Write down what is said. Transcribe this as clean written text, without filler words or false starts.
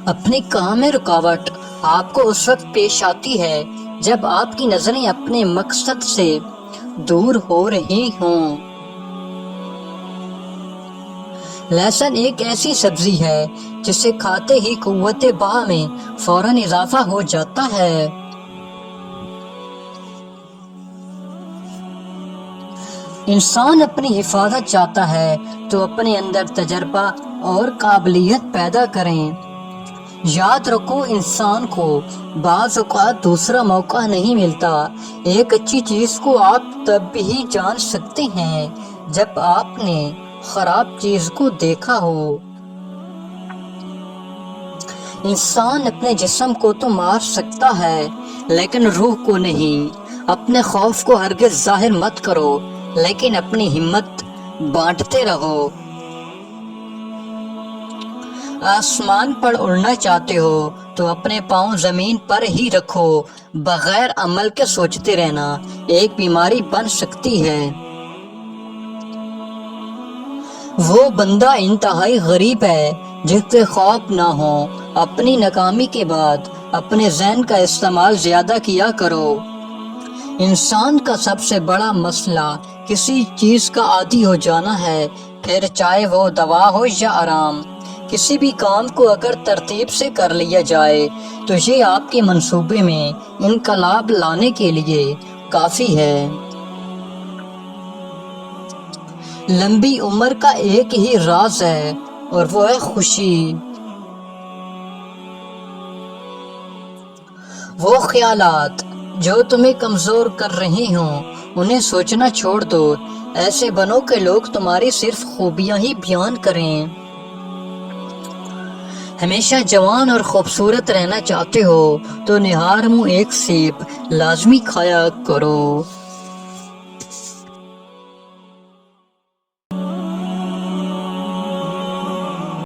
اپنے کام میں رکاوٹ آپ کو اس وقت پیش آتی ہے جب آپ کی نظریں اپنے مقصد سے دور ہو رہی ہوں۔ لہسن ایک ایسی سبزی ہے جسے کھاتے ہی قوت باہ میں فوراً اضافہ ہو جاتا ہے۔ انسان اپنی حفاظت چاہتا ہے تو اپنے اندر تجربہ اور قابلیت پیدا کریں۔ یاد رکھو، انسان کو بعض اوقات دوسرا موقع نہیں ملتا۔ ایک اچھی چیز کو آپ تب ہی جان سکتے ہیں جب آپ نے خراب چیز کو دیکھا ہو۔ انسان اپنے جسم کو تو مار سکتا ہے لیکن روح کو نہیں۔ اپنے خوف کو ہرگز ظاہر مت کرو لیکن اپنی ہمت بانٹتے رہو۔ آسمان پر اڑنا چاہتے ہو تو اپنے پاؤں زمین پر ہی رکھو۔ بغیر عمل کے سوچتے رہنا ایک بیماری بن سکتی ہے۔ وہ بندہ انتہائی غریب ہے جس سے خوف نہ ہو۔ اپنی ناکامی کے بعد اپنے ذہن کا استعمال زیادہ کیا کرو۔ انسان کا سب سے بڑا مسئلہ کسی چیز کا عادی ہو جانا ہے، پھر چاہے وہ دوا ہو یا آرام۔ کسی بھی کام کو اگر ترتیب سے کر لیا جائے تو یہ آپ کے منصوبے میں انقلاب لانے کے لیے کافی ہے۔ لمبی عمر کا ایک ہی راز ہے اور وہ ہے خوشی۔ وہ خیالات جو تمہیں کمزور کر رہی ہوں انہیں سوچنا چھوڑ دو۔ ایسے بنو کہ لوگ تمہاری صرف خوبیاں ہی بیان کریں۔ ہمیشہ جوان اور خوبصورت رہنا چاہتے ہو تو نہار منہ ایک سیب لازمی کھایا کرو۔